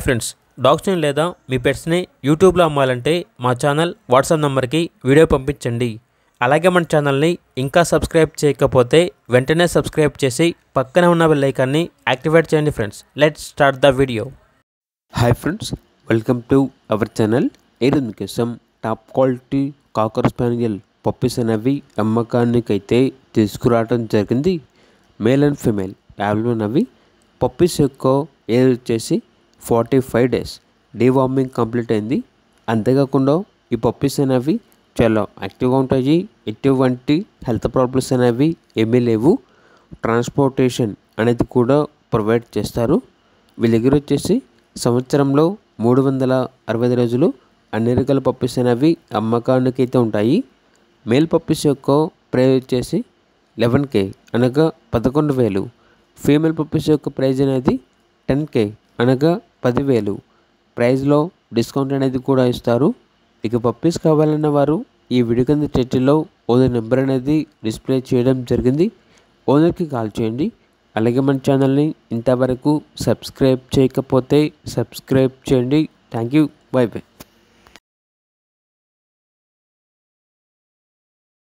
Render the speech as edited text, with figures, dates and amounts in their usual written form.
Friends, డాగ్స్ని లేదా మీ పెట్స్ని యూట్యూబ్లో అమ్మాలంటే మా ఛానల్ వాట్సాప్ నెంబర్కి వీడియో పంపించండి. అలాగే మన ఛానల్ని ఇంకా సబ్స్క్రైబ్ చేయకపోతే వెంటనే సబ్స్క్రైబ్ చేసి పక్కన ఉన్న బెల్ ఐకాన్ని యాక్టివేట్ చేయండి. Friends, let's start the video. Hi friends, welcome to our channel. ఈరోజు మీకోసం టాప్ క్వాలిటీ కాకర్ స్పానియల్ పప్పీస్ అనేవి అమ్మకానికైతే తీసుకురావడం జరిగింది. మేల్ అండ్ ఫీమేల్ అవైలబుల్ అవి. పప్పీస్ యొక్క ఏజ్ వచ్చేసి 45 డేస్. డీవార్మింగ్ కంప్లీట్ అయింది. అంతేకాకుండా ఈ పప్పీస్ అనేవి చాలా యాక్టివ్గా ఉంటాయి. ఎటువంటి హెల్త్ ప్రాబ్లమ్స్ అనేవి ఏమీ లేవు. ట్రాన్స్పోర్టేషన్ అనేది కూడా ప్రొవైడ్ చేస్తారు. వీళ్ళ దగ్గర వచ్చేసి సంవత్సరంలో 365 రోజులు అన్ని రకాల పప్పీస్ అనేవి అమ్మకానికి అయితే ఉంటాయి. మేల్ పప్పీస్ యొక్క ప్రైస్ వచ్చేసి 11K అనగా 11,000. ఫీమేల్ పప్పీస్ యొక్క ప్రైజ్ అనేది 10K అనగా 10,000. ప్రైజ్లో డిస్కౌంట్ అనేది కూడా ఇస్తారు. ఇక పప్పీస్ కావాలన్న వారు ఈ వీడియో కింద టైటిల్లో ఓనర్ నెంబర్ అనేది డిస్ప్లే చేయడం జరిగింది. ఓనర్కి కాల్ చేయండి. అలాగే మన ఛానల్ని ఇంతవరకు సబ్స్క్రైబ్ చేయకపోతే సబ్స్క్రైబ్ చేయండి. Thank you. By by.